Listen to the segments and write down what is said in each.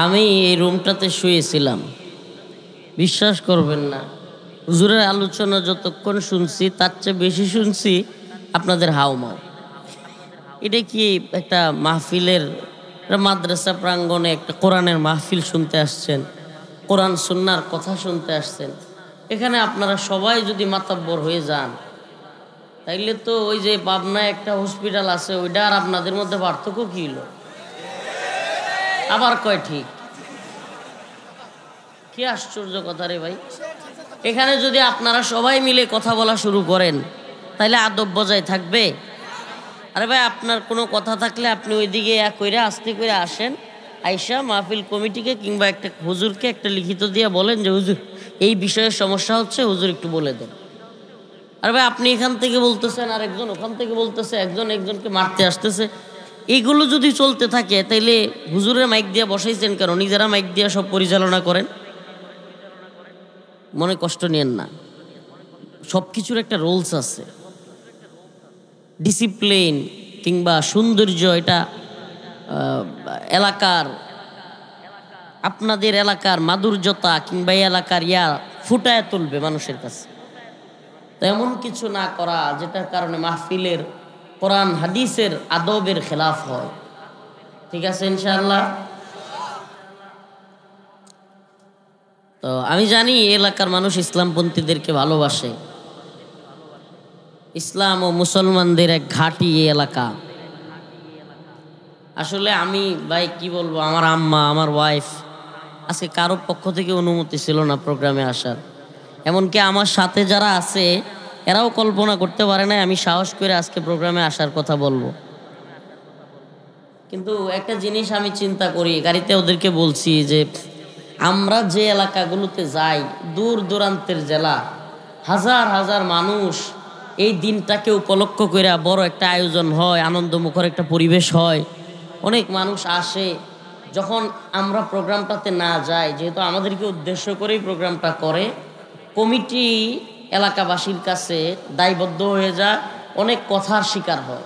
আমি এই রুমটাতে শুয়েছিলাম, বিশ্বাস করবেন না হুজুরের আলোচনা যতক্ষণ শুনছি তার চেয়ে বেশি শুনছি আপনাদের হাউমাউ। এটা কি একটা মাহফিলের, মাদ্রাসা প্রাঙ্গণে একটা কোরআনের মাহফিল শুনতে আসছেন, কোরআন সুন্নাহর কথা শুনতে আসছেন। এখানে আপনারা সবাই যদি মাতাব্বর হয়ে যান তাইলে তো ওই যে পাবনায় একটা হসপিটাল আছে ওইটা আর আপনাদের মধ্যে পার্থক্য কী হলো? আবার কয় ঠিক, কি আশ্চর্য কথা রে ভাই। এখানে যদি আপনারা সবাই মিলে কথা বলা শুরু করেন তাহলে আদব বজায় থাকবে? আরে ভাই, আপনার কোনো কথা থাকলে আপনি ওইদিকে এক কইরা আস্তে করে আসেন, আইসা মাহফিল কমিটিকে কিংবা একটা হুজুরকে একটা লিখিত দিয়ে বলেন যে হুজুর এই বিষয়ে সমস্যা হচ্ছে, হুজুর একটু বলে দেন। আর ভাই আপনি এখান থেকে বলতেছেন, আর একজন ওখান থেকে বলতেছে, একজন একজনকে মারতে আসতেছে। এইগুলো যদি চলতে থাকে তাইলে হুজুরের মাইক দিয়ে বসাইছেন কেন? নিজেরা মাইক দিয়ে সব পরিচালনা করেন। মনে কষ্ট নিয়েন না, সব কিছুর একটা রুলস আছে, ডিসিপ্লিন কিংবা সৌন্দর্য। এটা এলাকার, আপনাদের এলাকার মাধুর্যতা কিংবা এলাকার ফুটায় তুলবে মানুষের কাছে। তো এমন কিছু না করা যেটার কারণে মাহফিলের কোরআন হাদিসের আদবের খেলাফ হয়। ঠিক আছে ইনশাআল্লাহ। তো আমি জানি এলাকার মানুষ ইসলামপন্থীদেরকে ভালোবাসে। ইসলাম ও মুসলমানদের এক ঘাঁটি এই এলাকা। আসলে আমি ভাই কি বলবো, আমার আম্মা, আমার ওয়াইফ, আজকে কারো পক্ষ থেকে অনুমতি ছিল না প্রোগ্রামে আসার। এমনকি আমার সাথে যারা আছে এরাও কল্পনা করতে পারে না আমি সাহস করে আজকে প্রোগ্রামে আসার কথা বলবো। কিন্তু একটা জিনিস আমি চিন্তা করি, গাড়িতে ওদেরকে বলছি যে আমরা যে এলাকাগুলোতে যাই, দূর দূরান্তের জেলা, হাজার হাজার মানুষ এই দিনটাকে উপলক্ষ করে বড় একটা আয়োজন হয়, আনন্দমুখর একটা পরিবেশ হয়, অনেক মানুষ আসে। যখন আমরা প্রোগ্রামটাতে না যাই, যেহেতু আমাদেরকে উদ্দেশ্য করেই প্রোগ্রামটা করে, কমিটি এলাকাবাসীর কাছে দায়বদ্ধ হয়ে যায়, অনেক কথার শিকার হয়।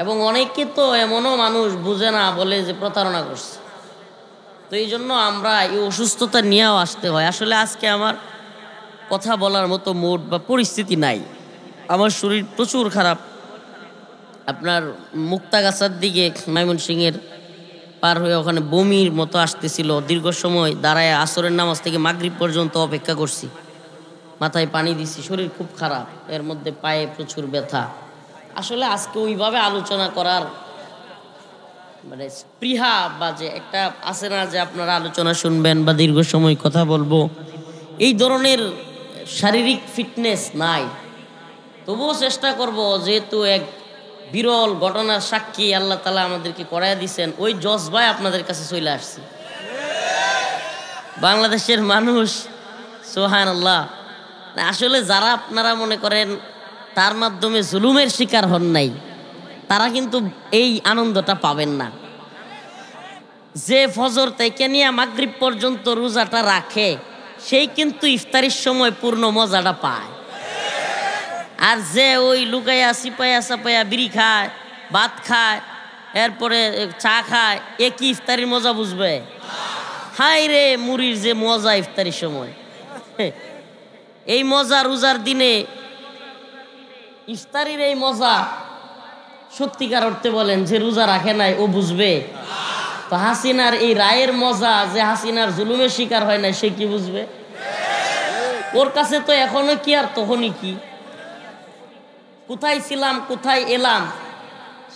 এবং অনেকে তো এমনও মানুষ বুঝে না, বলে যে প্রতারণা করছে। তো এই জন্য আমরা এই অসুস্থতা নিয়েও আসতে হয়। আসলে আজকে আমার কথা বলার মতো মুড বা পরিস্থিতি নাই, আমার শরীর প্রচুর খারাপ। আপনার মুক্তাগাছার দিকে ময়মনসিংহের পার হয়ে ওখানে বমির মতো আসতেছিল। দীর্ঘ সময় দাঁড়ায় আসরের নামাজ থেকে মাগরিব পর্যন্ত অপেক্ষা করছি, মাথায় পানি দিছি, শরীর খুব খারাপ, এর মধ্যে পায়ে প্রচুর ব্যথা। আসলে আজকে ওইভাবে আলোচনা করার মানে স্পৃহা বা যে একটা আছে না যে আপনারা আলোচনা শুনবেন বা দীর্ঘ সময় কথা বলবো, এই ধরনের শারীরিক ফিটনেস নাই। তবুও চেষ্টা করব, যেহেতু এক বিরল ঘটনার সাক্ষী আল্লাহ তাআলা আমাদেরকে করায় দিয়েছেন, ওই জজবায় আপনাদের কাছে চলে আসছি। বাংলাদেশের মানুষ, সুবহানাল্লাহ, আসলে যারা আপনারা মনে করেন তার মাধ্যমে জুলুমের শিকার হন নাই, তারা কিন্তু এই আনন্দটা পাবেন না। যে ফজর থেকে নিয়ে মাগরিব পর্যন্ত রোজাটা রাখে, সেই কিন্তু ইফতারির সময় পূর্ণ মজাটা পায়। আর যে ওই লুকাইয়া সিপাইয়া সাপাইয়া বিড়ি খায়, ভাত খায়, এরপরে চা খায়, এ কি ইফতারির মজা বুঝবে? হাই রে মুড়ির যে মজা ইফতারির সময়, এই মজা রোজার দিনে ইফতারির এই মজা সত্যিকার অর্থে বলেন যে রোজা রাখে নাই ও বুঝবে? তো হাসিনার এই রায়ের মজা যে হাসিনার জুলুমের শিকার হয় না, সে কি বুঝবে? ওর কাছে তো এখনো কি আর তখনই কি, কোথায় ছিলাম কোথায় এলাম।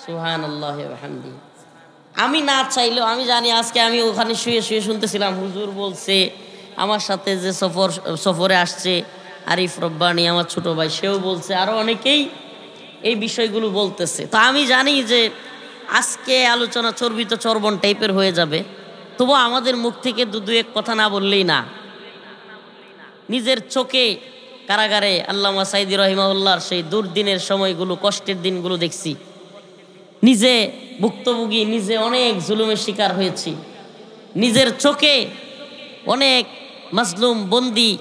সুবহানাল্লাহি ওয়া বিহামদিহি। আমি না চাইলেও আমি জানি, আজকে আমি ওখানে শুয়ে শুয়ে শুনতেছিলাম, হুজুর বলছে, আমার সাথে যে সফরে আসছে আরিফ রব্বানি আমার ছোট ভাই, সেও বলছে, আরো অনেকেই এই বিষয়গুলো বলতেছে। তো আমি জানি যে আজকে আলোচনা চর্বিত চর্বণ টাইপের হয়ে যাবে, তবু আমাদের মুখ থেকে দু এক কথা না বললেই না। নিজের চোখে কারাগারে আল্লামা সাইদি রহিমাহুল্লাহর সেই দুর্দিনের সময়গুলো, কষ্টের দিনগুলো দেখছি, নিজে ভুক্তভোগী, নিজে অনেক জুলুমের শিকার হয়েছি, নিজের চোখে অনেক মাজলুম বন্দি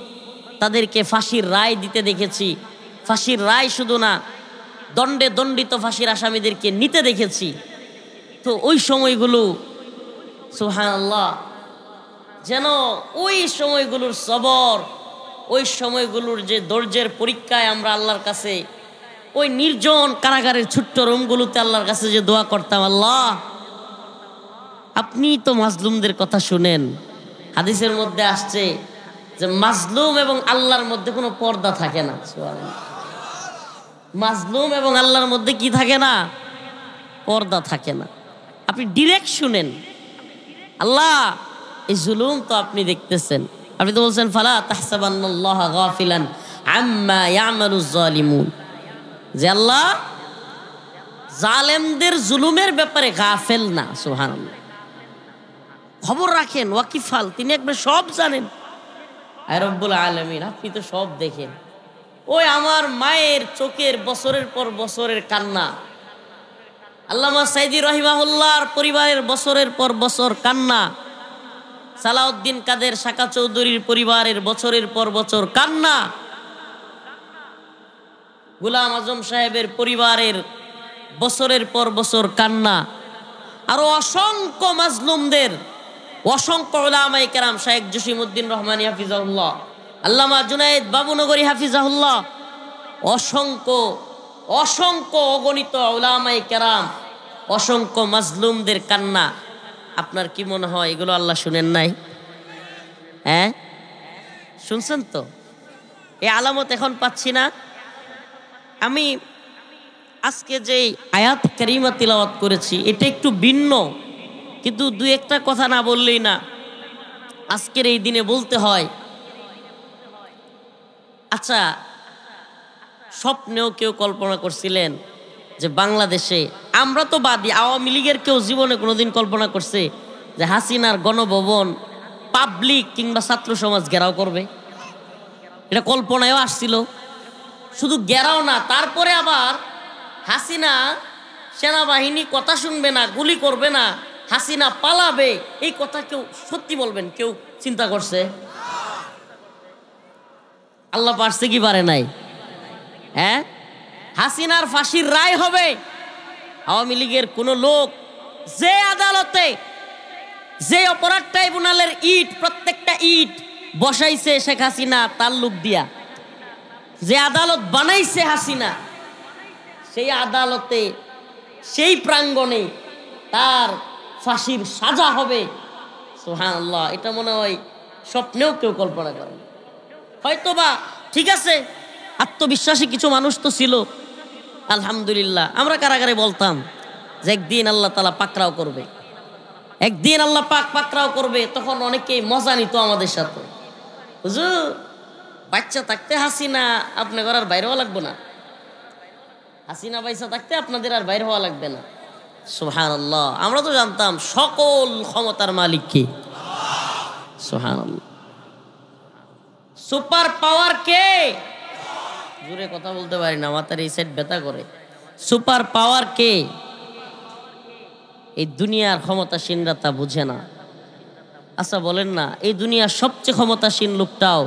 তাদেরকে ফাঁসির রায় দিতে দেখেছি। ফাঁসির রায় শুধু না, দণ্ডে দণ্ডিত ফাঁসির আসামিদেরকে নিতে দেখেছি। তো ওই সময়গুলো সুবহানাল্লাহ, যেন ওই সময়গুলোর সবর, ওই সময়গুলোর যে ধৈর্যের পরীক্ষায় আমরা আল্লাহর কাছে ওই নির্জন কারাগারের ছোট্ট রুমগুলোতে আল্লাহর কাছে যে দোয়া করতাম, আল্লাহ আপনি তো মাজলুমদের কথা শুনেন। হাদিসের মধ্যে আসছে যে মাজলুম এবং আল্লাহর মধ্যে কোনো পর্দা থাকে না। মাজলুম এবং আল্লাহর মধ্যে কি থাকে না? পর্দা থাকে না। আপনি ডিরেক্ট শুনেন, আল্লাহ এই জুলুম তো আপনি দেখতেছেন। আপনি তো বলছেন ফালা তাহসাবান্নাল্লাহা গাফিলান আম্মা ইয়ামালুজ জালিমুন, যে আল্লাহ জালেমদের জুলুমের ব্যাপারে গাফেল না। সুবহানাল্লাহ, খবর রাখেন, ওয়াকিফাল, তিনি একবার সব জানেন। আয় রব্বুল আলামিন, আপনি তো সব দেখেন। ওই আমার মায়ের চোখের বছরের পর বছরের কান্না, আল্লামা সাইদি রহিমাহুল্লাহর পরিবারের বছরের পর বছর কান্না, সালাউদ্দিন কাদের শাকা চৌধুরীর পরিবারের বছরের পর বছর কান্না, গোলাম আজম সাহেবের পরিবারের বছরের পর বছর কান্না, আরো অসংখ্য মাজলুমদের, অসংখ্য উলামায়ে কেরাম, শাইখ জসিমউদ্দিন রহমানী হাফিজাহুল্লাহ, আল্লামা জুনায়েদ বাবুনগরী হাফিজাহুল্লাহ, অসংখ্য অসংখ্য অগণিত উলামায়ে কেরাম, অসংখ্য মাজলুমদের কান্না। আপনার কি মনে হয় এগুলো আল্লাহ শুনেন নাই? হ্যাঁ, শুনছেন তো? এই আলামত এখন পাচ্ছি না। আমি আজকে যে আয়াত কারিমা তিলাওয়াত করেছি এটা একটু ভিন্ন, কিন্তু দুই একটা কথা না বললেই না। আজকের এই দিনে বলতে হয়। আচ্ছা, স্বপ্নেও কেউ কল্পনা করছিলেন যে বাংলাদেশে, আমরা তো বাদী, আওয়ামী লীগের কেউ জীবনে কোনোদিন কল্পনা করছে যে হাসিনার গণভবন পাবলিক কিংবা ছাত্র সমাজ ঘেরাও করবে? এটা কল্পনায়ও আসছিল। শুধু ঘেরাও না, তারপরে আবার হাসিনা সেনাবাহিনী কথা শুনবে না, গুলি করবে না, হাসিনা পালাবে, এই কথা কেউ সত্যি বলবেন কেউ চিন্তা করছে? আল্লাহ পারছে কি পারে নাই? হ্যাঁ, হাসিনার ফাঁসির রায় হবে। আওয়ামী লীগের কোন লোক যে আদালতে যে অপরাধ ট্রাইব্যুনালের ইট, প্রত্যেকটা ইট বসাইছে শেখ হাসিনা তার লোক দিয়া, যে আদালত বানাইছে হাসিনা, সেই আদালতে সেই প্রাঙ্গণে তার ফাঁসির সাজা হবে। সুবহানাল্লাহ, এটা মনে হয় স্বপ্নেও কেউ কল্পনা করে। হয়তোবা ঠিক আছে, আত্মবিশ্বাসী কিছু মানুষ তো ছিল, আলহামদুলিল্লাহ। আমরা কারাগারে বলতাম যে একদিন আল্লাহ তাআলা পাকড়াও করবে, একদিন আল্লাহ পাক পাকড়াও করবে। তখন অনেকেই মজা নিত আমাদের সাথে, হুজুর বাচ্চা থাকতে হাসিনা আপনার আর বাইরে হওয়া লাগবে না, হাসিনা বাইসা থাকতে আপনাদের আর বাইরে হওয়া লাগবে না। সুবহানাল্লাহ, আমরা তো জানতাম সকল ক্ষমতার মালিক কে। সুবহানাল্লাহ, সুপার পাওয়ার কে? জোরে কথা বলতে পারি না, মাথার এই সাইড ব্যথা করে। সুপার পাওয়ার কে? এই দুনিয়ার ক্ষমতাসীনরা তা বুঝে না। আচ্ছা বলেন না, এই দুনিয়ার সবচেয়ে ক্ষমতাসীন লোকটাও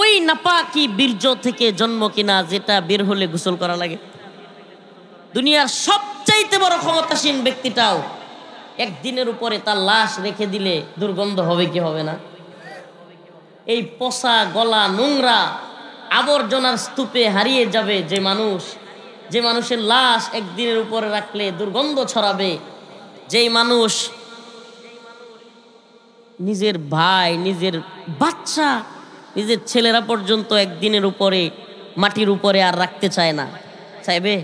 ওই নাপাকি বীর্য থেকে জন্ম কিনা, যেটা বের হলে গোসল করা লাগে। দুনিয়ার সবচাইতে বড় ক্ষমতাসীন ব্যক্তিটাও একদিনের উপরে তার লাশ রেখে দিলে দুর্গন্ধ হবে কি হবে না? এই পচা গলা নোংরা আবর্জনার স্তূপে হারিয়ে যাবে যে মানুষ, যে মানুষের লাশ একদিনের উপরে রাখলে দুর্গন্ধ ছড়াবে, যেই মানুষ নিজের ভাই, নিজের বাচ্চা, নিজের ছেলেরা পর্যন্ত একদিনের উপরে মাটির উপরে আর রাখতে চায় না, চাইবে?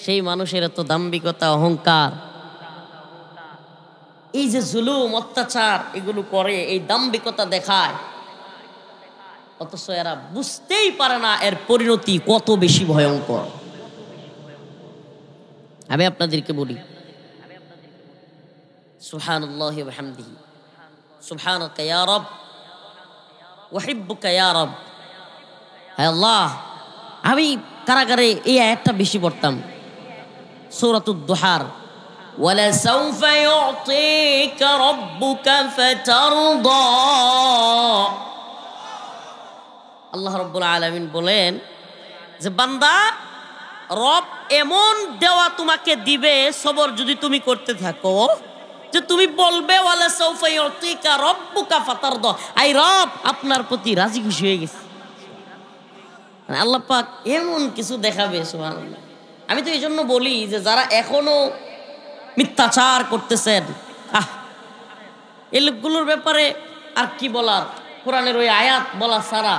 সেই মানুষের এত দাম্ভিকতা, অহংকার, এই যে জুলুম অত্যাচার এগুলো করে, এই দাম্ভিকতা দেখায়, অথচ এরা বুঝতেই পারে না এর পরিণতি কত বেশি ভয়ঙ্কর। আমি আপনাদেরকে বলি, সুবহানাল্লাহি ওয়া বিহামদিহি, সুবহানাকা ইয়া রব, ওয়াহিব্বুকা ইয়া রব। হে আল্লাহ, আমি কারাগারে এই আয়াতটা বেশি পড়তাম, সূরাতুদ দুহার, ওয়ালা সাউফা ইউতিকা রাব্বুকা ফাতারদা। আল্লাহ রাব্বুল আলামিন বলেন যে বান্দা রব এমন দেওয়া তোমাকে দিবে সবর যদি তুমি করতে থাকো, যে তুমি বলবে ওয়ালা সাউফা ইউতিকা রাব্বুকা ফাতারদা, আই রব আপনার প্রতি রাজি খুশি হয়ে গেছে। মানে আল্লাহ পাক এমন কিছু দেখাবে, সুবহানাল্লাহ। আমি তো এই জন্য বলি যে যারা এখনো মিথ্যাচার করতেছেন, এই লোকগুলোর ব্যাপারে আর কি বলার, কোরআনের ওই আয়াত বলা ছাড়া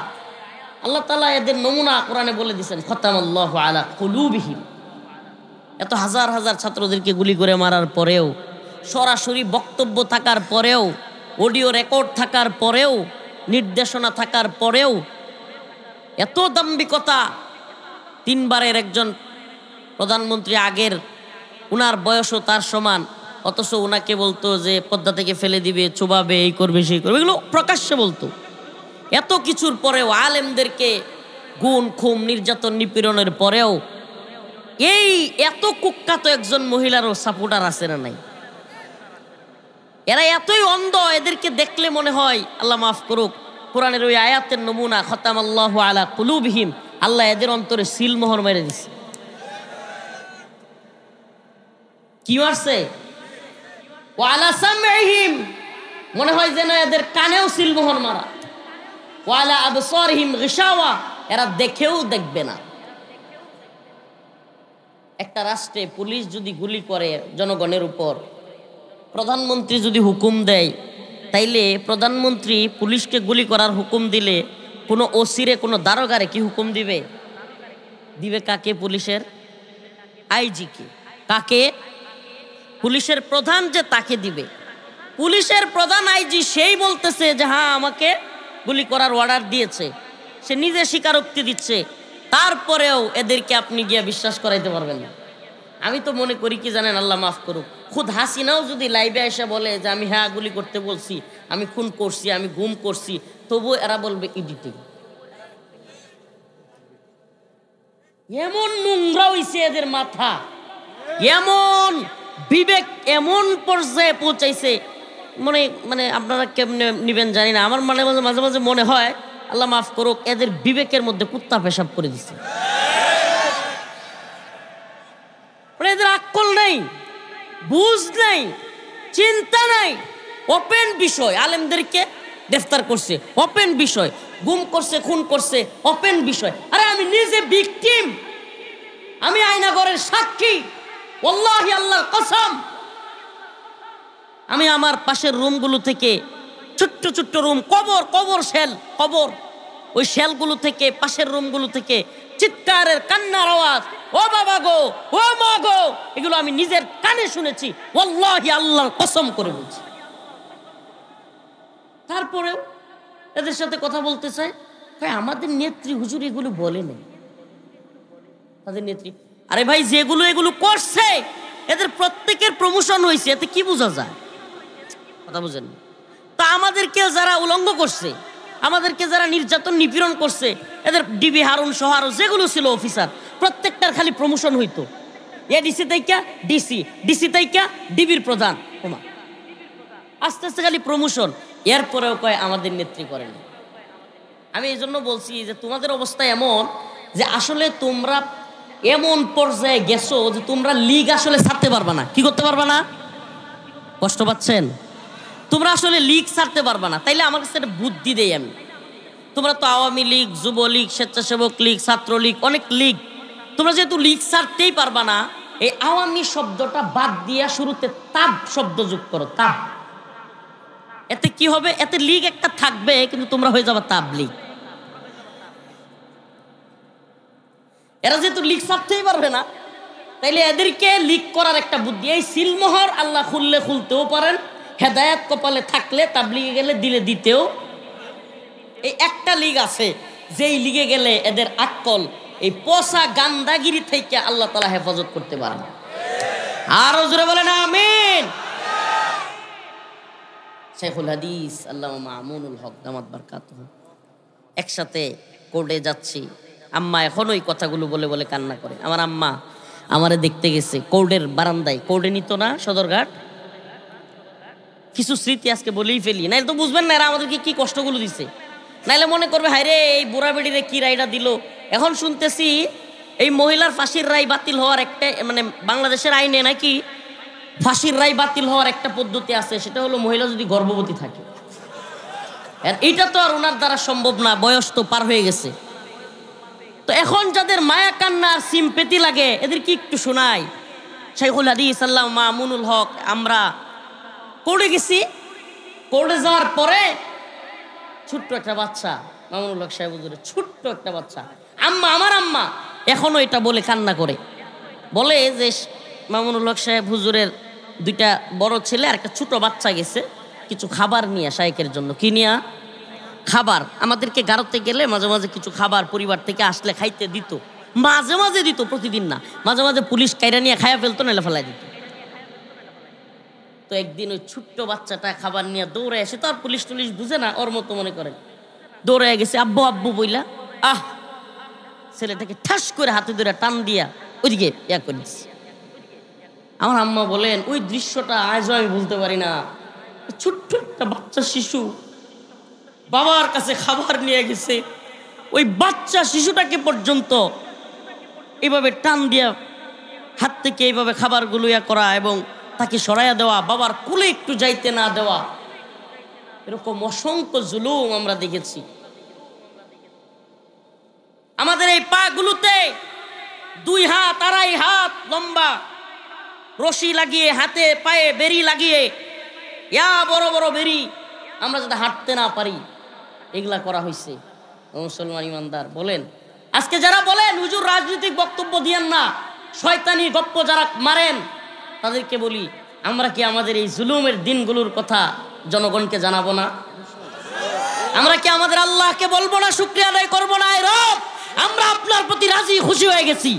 আল্লাহ তাআলা এদের নমুনা কোরআনে বলে দিয়েছেন, খতামাল্লাহু আলা কুলুবিহিম। এত হাজার হাজার ছাত্রদেরকে গুলি করে মারার পরেও, সরাসরি বক্তব্য থাকার পরেও, অডিও রেকর্ড থাকার পরেও, নির্দেশনা থাকার পরেও, এত দাম্ভিকতা। 3 বারের একজন প্রধানমন্ত্রী, আগের উনার বয়সও তার সমান, অথচ উনাকে বলতো যে পদ্মা থেকে ফেলে দিবে, চুবাবে, এই করবে সেই করবে, এগুলো প্রকাশ্যে বলতো। এত কিছুর পরেও, আলেমদেরকে গুণ খুম নির্যাতন নিপীড়নের পরেও এই এত কুখ্যাত একজন মহিলারও সাপোর্টার আছে না নাই? এরা এতই অন্ধ, এদেরকে দেখলে মনে হয়, আল্লাহ মাফ করুক, কোরআনের ওই আয়াতের নমুনা, খতামাল্লাহু আলা কুলুবিহিম, আল্লাহ এদের অন্তরে সিলমোহর মেরে দিছে। কি মারছে? ওয়ালা সামঈহিম, মনে হয় যেন এদের কানেও সিলমোহর মারা। ওয়ালা আবসারিহিম গিশাওয়া, এরা দেখেও দেখবে না। একটা রাষ্ট্রে পুলিশ যদি গুলি করে জনগণের উপর, প্রধানমন্ত্রী যদি হুকুম দেয়, তাইলে প্রধানমন্ত্রী পুলিশকে গুলি করার হুকুম দিলে কোনো ওসিরে, কোনো দারোগারে কি হুকুম দিবে? দিবে কাকে? পুলিশের আইজিকে। কাকে? পুলিশের প্রধান যে তাকে দিবে। পুলিশের প্রধান আইজি সেই বলতেছে যে হ্যাঁ আমাকে গুলি করার অর্ডার দিয়েছে, সে নিজে স্বীকারোক্তি দিচ্ছে, তারপরেও এদেরকে আপনি গিয়ে বিশ্বাস করাইতে পারবেন না। আমি তো মনে করি কি জানেন, আল্লাহ মাফ করুক, খুদ হাসিনাও যদি লাইভে এসে বলে যে আমি হ্যাঁ গুলি করতে বলছি, আমি খুন করছি, আমি গুম করছি, তবু এরা বলবে এডিটিং। এমন নোংরা হইছে এদের মাথা, এমন বিবেক এমন পর্যায়ে পৌঁছাইছে, মানে আপনারা কেমনে নিবেন জানি না, আমার মাঝে মাঝে মনে হয় আল্লাহ মাফ করুক, এদের বিবেকের মধ্যে কুত্তা পেশাব করে দিচ্ছে। এদের আক্কল নাই, বুঝ নাই, চিন্তা নাই, ওপেন বিষয়। আলেমদেরকে গ্রেফতার করছে, ওপেন বিষয়। গুম করছে, খুন করছে, ওপেন বিষয়। আরে আমি নিজে ভিকটিম, আমি আয়নাগরের সাক্ষী, ওয়াল্লাহি আল্লাহর কসম। আমি আমার পাশের রুমগুলো থেকে, ছোট্ট ছোট্ট রুম, কবর শেল, কবর, ওই শেলগুলো থেকে, পাশের রুমগুলো থেকে চিৎকারের, কান্নার আওয়াজ, ও বাবা গো, ও মা গো, এগুলো আমি নিজের কানে শুনেছি, ওয়াল্লাহি আল্লাহর কসম করে বলছি। তারপরেও এদের সাথে কথা বলতে চাই, আমাদের নেত্রী হুজুর এগুলো বলে নেই। তাদের নেত্রী, আরে ভাই যেগুলো এগুলো করছে এদের প্রত্যেকের প্রমোশন হয়েছে, এতে কি বোঝা যায়? কথা বুঝেন? তা আমাদেরকে যারা উলঙ্গ করছে, আমাদেরকে যারা নির্যাতন নিপীড়ন করছে, এদের ডিবি হারুন সহ আরো যেগুলো ছিল অফিসার, প্রত্যেকটার খালি প্রমোশন হইতো। এডিসি তাইকা ডিসি, ডিসি তাইকা ডিবির প্রধান, আস্তে আস্তে খালি প্রমোশন। এরপরেও কয় আমাদের নেত্রী করেন। আমি এই জন্য বলছি যে তোমাদের অবস্থা এমন যে আসলে তোমরা এমন পর্যায়ে গেছো যে তোমরা লীগ আসলে ছাড়তে পারবা না। কি করতে পারবা না? কষ্ট পাচ্ছেন? তোমরা আসলে লীগ ছাড়তে পারবা না। তাইলে আমার কাছে একটা বুদ্ধি দেই আমি। তোমরা তো আওয়ামী লীগ, যুবলীগ, স্বেচ্ছাসেবক লীগ, ছাত্রলীগ, অনেক লীগ, তোমরা যেহেতু লীগ ছাড়তেই পারবা না, এই আওয়ামী শব্দটা বাদ দিয়া শুরুতে তাব শব্দ যোগ করো, তাব। এতে কি হবে? এতে লীগ একটা থাকবে, কিন্তু তোমরা হয়ে যাবে তাবলীগ। এরা যেহেতু লীগ ছাড়তেই পারবে না, তাইলে এদেরকে লীগ করার একটা বুদ্ধি। এই সিলমোহর আল্লাহ খুললে খুলতেও পারেন, হেদায়েত কপালে থাকলে তাবলীগে গেলে দিলে দিতেও। এই একটা লীগ আছে, যেই লিগে গেলে এদের আক্কল এই পচা গান্দাগিরি থেকে আল্লাহ তাআলা হেফাজত করতে পারেন। আরো জোরে বলেন আমিন। শেখুল হাদিস আল্লামা মামুনুল হক দামাত বারকাতুহু একসাথে কোর্টে যাচ্ছি। আম্মা এখন ওই কথাগুলো বলে বলে কান্না করে। আমার আম্মা আমারে দেখতে গেছে কোর্টের বারান্দায়, কোর্টে নিত না সদরঘাট। কিছু স্মৃতি আজকে বলেই ফেলি, নাইলে তো বুঝবেন না এরা আমাদেরকে কি কষ্টগুলো দিছে। নাইলে মনে করবে হায় রে এই বুড়া বেড়িরে কি রাইডা দিল। এখন শুনতেছি এই মহিলার ফাঁসির রায় বাতিল হওয়ার একটা মানে বাংলাদেশের আইনে নাকি ফাঁসির রায় বাতিল হওয়ার একটা পদ্ধতি আছে, সেটা হলো মহিলা যদি গর্ভবতী থাকে। এটা তো আর ওনার দ্বারা সম্ভব না, বয়স তো পার হয়ে গেছে। তো এখন যাদের মায়া কান্না আর সিম্পেথি লাগে এদের কি একটু শোনাই। শাইখুল হাদিস আল্লামা মামুনুল হক, আমরা কোর্টে গেছি, কোর্টে যাওয়ার পরে ছোট্ট একটা বাচ্চা, মামুনুল হক সাহেব হুজুরের ছোট্ট একটা বাচ্চা, আম্মা, আমার আম্মা, এখনো এটা বলে কান্না করে, বলে যে মামুনুল হক সাহেব হুজুরের দুইটা বড় ছেলে আর একটা ছোট বাচ্চা গেছে কিছু খাবার নিয়ে শাইখের জন্য। কি নিয়ে? খাবার। আমাদেরকে গারোতে গেলে মাঝে মাঝে কিছু খাবার পরিবার থেকে আসলে খাইতে দিত, মাঝে মাঝে দিত, প্রতিদিন না, মাঝে মাঝে পুলিশ কাইরা নিয়ে খাইয়া ফেলতো, নাহলে ফেলাই দিত। তো একদিন ওই ছোট্ট বাচ্চাটা খাবার নিয়ে দৌড়ে এসে, তো আর পুলিশ টুলিশ বুঝে না, ওর মতো মনে করেন, দৌড়ে গেছে, আব্বু আব্বু বইলা, ছেলেটাকে ঠাস করে হাতে ধরে টান দিয়া ওইদিকে ইয়া করে দিচ্ছে। আমার আম্মা বলেন ওই দৃশ্যটা আজও আমি ভুলতে পারি না। ছোট্ট একটা বাচ্চা শিশু বাবার কাছে খাবার নিয়ে গেছে, ওই বাচ্চা শিশুটাকে পর্যন্ত এইভাবে টান দিয়া হাত থেকে এইভাবে খাবারগুলো ইয়া করা এবং তাকে সরাইয়া দেওয়া, বাবার কোলে একটু যাইতে না দেওয়া, এরকম অসংখ্য জুলুম আমরা দেখেছি। আমাদের এই পা গুলোতে 2 হাত 2.5 হাত লম্বা রশি লাগিয়ে, হাতে পায়ে বেরি লাগিয়ে, বড় বড় বেরি, আমরা যাতে হাঁটতে না পারি, এগুলা করা হয়েছে। মুসলমান ইমানদার বলেন, আজকে যারা বলেন হুজুর রাজনৈতিক বক্তব্য দিয়েন না, শয়তানি গপ্প যারা মারেন, তাদেরকে বলি, আমরা কি আমাদের এই জুলুমের দিনগুলোর কথা জনগণকে জানাবো না? আমরা কি আমাদের আল্লাহকে বলবো না, শুকরিয়া আদায় করবো না, রব আমরা আপনার প্রতি রাজি খুশি হয়ে গেছি?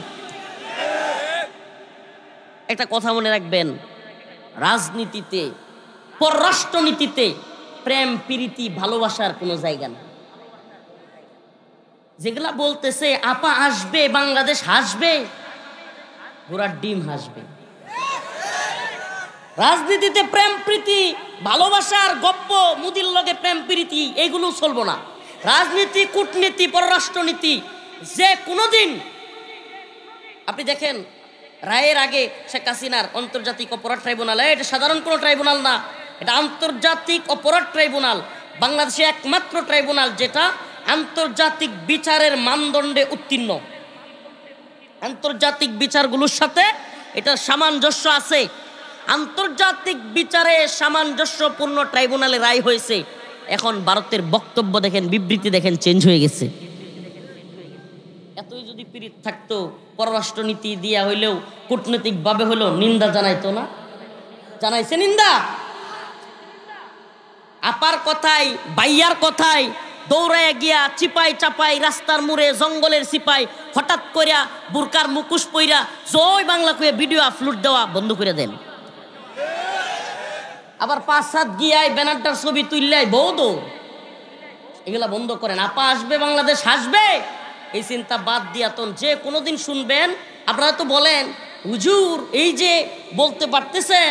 একটা কথা মনে রাখবেন, রাজনীতিতে, পররাষ্ট্রনীতিতে প্রেম প্রীতি ভালোবাসার কোনো জায়গা নেই। যেগুলা বলতেছে আপা আসবে, বাংলাদেশ হাসবে, ঘোড়ার ডিম হাসবে। রাজনীতিতে প্রেম প্রীতি ভালোবাসার গপ্প, মুদির লগে প্রেম প্রীতি, এগুলো চলবো না। রাজনীতি, কূটনীতি, পররাষ্ট্রনীতি যে কোনোদিন আপনি দেখেন, রায়ের আগে শেখ হাসিনার আন্তর্জাতিক অপরাধ ট্রাইব্যুনাল, এটা সাধারণ কোনো ট্রাইব্যুনাল না, এটা আন্তর্জাতিক অপরাধ ট্রাইব্যুনাল, বাংলাদেশে একমাত্র ট্রাইব্যুনাল যেটা আন্তর্জাতিক বিচারের মানদণ্ডে উত্তীর্ণ। আন্তর্জাতিক বিচারগুলোর সাথে এটা সামঞ্জস্য আছে। আন্তর্জাতিক বিচারে সামঞ্জস্যপূর্ণ ট্রাইব্যুনালে রায় হয়েছে। এখন ভারতের বক্তব্য দেখেন, বিবৃতি দেখেন, চেঞ্জ হয়ে গেছে। এতই যদি পীড়িত থাকতো, পররাষ্ট্রনীতি দিয়া হইলেও কূটনৈতিক ভাবে হলেও নিন্দা জানাইতো না? জানাইছে নিন্দা। আপার কথায়, বাইয়ার কথায় দৌড়াইয়া গিয়া চিপাই চাপাই রাস্তার মুড়ে জঙ্গলের সিপাই হঠাৎ করিয়া বুরকার মুকুশ পইরা জয় বাংলা কইয়া ভিডিও আপলোড দেওয়া বন্ধ করে দেন। আবার 5-7 গিয়ায় ব্যানারটার ছবি তুললাই বৌদ, এগুলা বন্ধ করেন। আপা আসবে, বাংলাদেশ হাসবে, এই চিন্তা বাদ দিয়া তখন যে কোনোদিন শুনবেন, আপনারা তো বলেন হুজুর এই যে বলতে পারতেছেন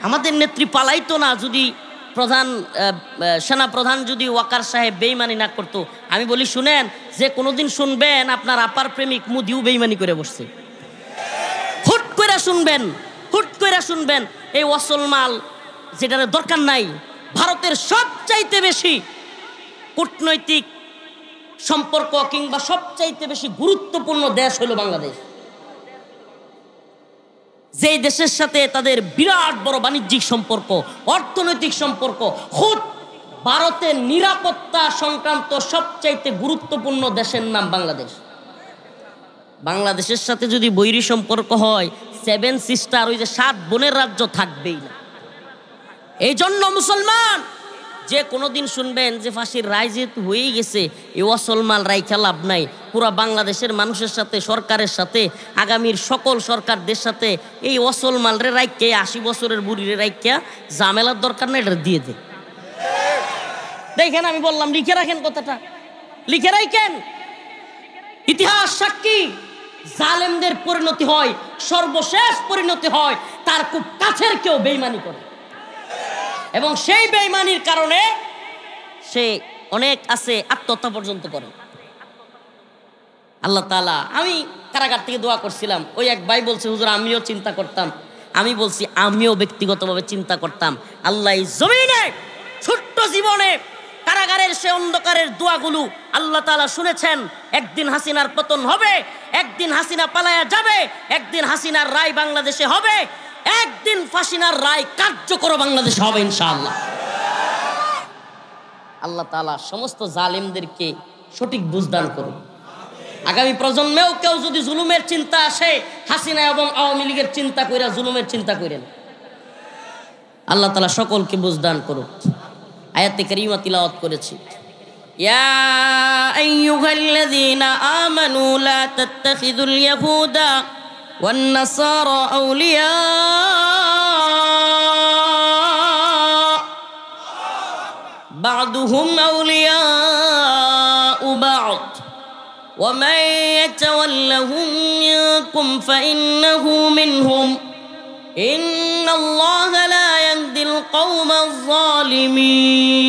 আমাদের নেত্রী পালাইতো না যদি প্রধান সেনা প্রধান যদি ওয়াকার সাহেব বেইমানি না করতো। আমি বলি শুনেন, যে কোনোদিন শুনবেন আপনার আপার প্রেমিক মোদিও বেইমানি করে বসছে। হুট করে শুনবেন, হুট করে শুনবেন এই ওয়াসল মাল যেটার দরকার নাই। ভারতের সবচাইতে বেশি কূটনৈতিক সম্পর্ক কিংবা সবচাইতে বেশি গুরুত্বপূর্ণ দেশ হলো বাংলাদেশ। যেই দেশের সাথে তাদের বিরাট বড় বাণিজ্যিক সম্পর্ক, অর্থনৈতিক সম্পর্ক, খুদ ভারতের নিরাপত্তা সংক্রান্ত সবচাইতে গুরুত্বপূর্ণ দেশের নাম বাংলাদেশ। বাংলাদেশের সাথে যদি বৈরী সম্পর্ক হয়, 7 সিস্টার, ওই যে 7 বোনের রাজ্য থাকবেই না। এই জন্য মুসলমান যে কোনোদিন শুনবেন যে ফাঁসির রায় যেহেতু হয়েই গেছে, এই অসলমাল রাইখা লাভ নাই। পুরা বাংলাদেশের মানুষের সাথে, সরকারের সাথে, আগামীর সকল সরকারদের সাথে এই অসলমালরে রাইখে, 80 বছরের বুড়িরে রাইখা ঝামেলার দরকার না, এটা দিয়ে দে। দেখেন আমি বললাম, লিখে রাখেন কথাটা, লিখে রাখেন। ইতিহাস সাক্ষী, জালেমদের পরিণতি হয়, সর্বশেষ পরিণতি হয় তার খুব কাছের কেউ বেঈমানি করে, এবং সেই বেঈমানির কারণে সে অনেক আছে আত্মহত্যা পর্যন্ত করে। আল্লাহ তাআলা, আমি কারাগার থেকে দোয়া করছিলাম। ওই এক ভাই বলছে, হুজুর আমিও চিন্তা করতাম। আমি বলছি আমিও ব্যক্তিগতভাবে চিন্তা করতাম, আল্লাহ এই জমিনে ছোট্ট জীবনে কারাগারের সে অন্ধকারের দোয়াগুলো আল্লাহ তাআলা শুনেছেন। একদিন হাসিনার পতন হবে, একদিন হাসিনা পালায়া যাবে, একদিন হাসিনার রায় বাংলাদেশে হবে, একদিন ফাঁসিনার রায় কার্যকর বাংলাদেশে হবে ইনশাআল্লাহ। আল্লাহ তাআলা সমস্ত জালেমদেরকে সঠিক বুঝদান করুন। আগামী প্রজন্মেও কেউ যদি জুলুমের চিন্তা আসে, হাসিনা এবং আওয়ামী লীগের চিন্তা কইরা জুলুমের চিন্তা করেন। আল্লাহ তাআলা সকলকে বুঝদান করুন। আয়াতে কারিমা তিলাওয়াত করেছি, ইয়া আইয়ুহাল্লাযীনা আমানু লা তাত্তাখিযুল ইয়াহুদা ওয়ান নাসারা আউলিয়া বা'দুহুম আউলিয়াউ বা'দ ওয়া মান ইয়াতাওয়াল্লাহুম মিনকুম ফাইন্নাহু মিনহুম ইন্নাল্লাহা লা ইয়াহদিল কওমাজ যালিমিন।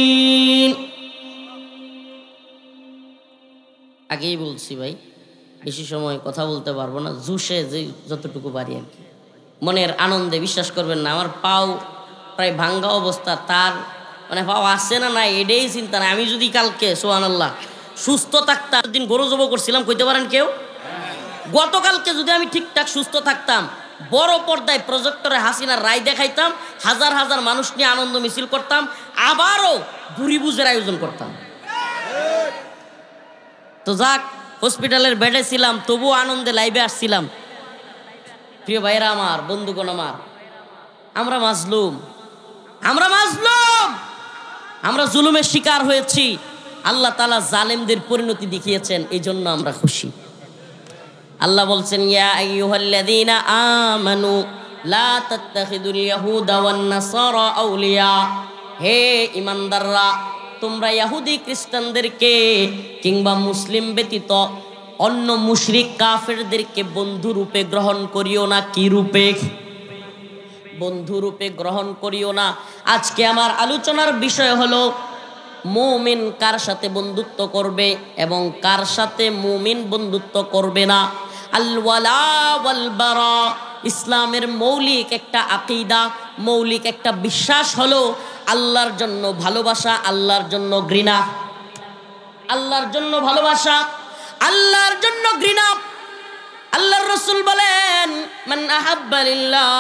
আগেই বলছি ভাই, বেশি সময় কথা বলতে পারবো না, জুসে যে যতটুকু পারি আর কি, মনের আনন্দে। বিশ্বাস করবেন না, আমার পাও প্রায় ভাঙ্গা অবস্থা, তার মানে পাও আসছে না নাই এটাই চিন্তা নাই। আমি যদি কালকে সুবহানাল্লাহ সুস্থ থাকতাম, দিন গরু জব করছিলাম, কইতে পারেন কেউ? গতকালকে যদি আমি ঠিকঠাক সুস্থ থাকতাম, বড় পর্দায় প্রজেক্টরে হাসিনার রায় দেখাইতাম, হাজার হাজার মানুষ নিয়ে আনন্দ মিছিল করতাম, আবারও বুড়ি বুঝের আয়োজন করতাম। তো যাক, হসপিটালের বেডে ছিলাম, তবুও আনন্দে লাইভে আসছিলাম। প্রিয় ভাইরা আমার, বন্ধুগণ আমার, আমরা মাজলুম, আমরা মাজলুম, আমরা জুলুমের শিকার হয়েছি। আল্লাহ তাআলা জালেমদের পরিণতি দেখিয়েছেন, এই জন্য আমরা খুশি। আল্লাহ বলছেন, ইয়া আইয়ুহাল্লাযীনা আমানু লা তাত্তাখিযুল ইয়াহুদা ওয়ান নাসারা আউলিয়া, হে ঈমানদাররা, তোমরা ইহুদি খ্রিস্টানদেরকে কিংবা মুসলিম ব্যতীত অন্য মুশরিক কাফেরদেরকে বন্ধু রূপে গ্রহণ করিও না। কি রূপে? বন্ধু রূপে গ্রহণ করিও না। আজকে আমার আলোচনার বিষয় হলো মুমিন কার সাথে বন্ধুত্ব করবে এবং কার সাথে মুমিন বন্ধুত্ব করবে না। আল ওয়ালা ওয়াল বারা, ইসলামের মৌলিক একটা আকীদা, মৌলিক একটা বিশ্বাস হলো আল্লাহর জন্য ভালোবাসা, আল্লাহর জন্য ঘৃণা। আল্লাহর জন্য ভালোবাসা, আল্লাহর জন্য ঘৃণা। আল্লাহর রাসূল বলেন, মান আহাব্বা লিল্লাহ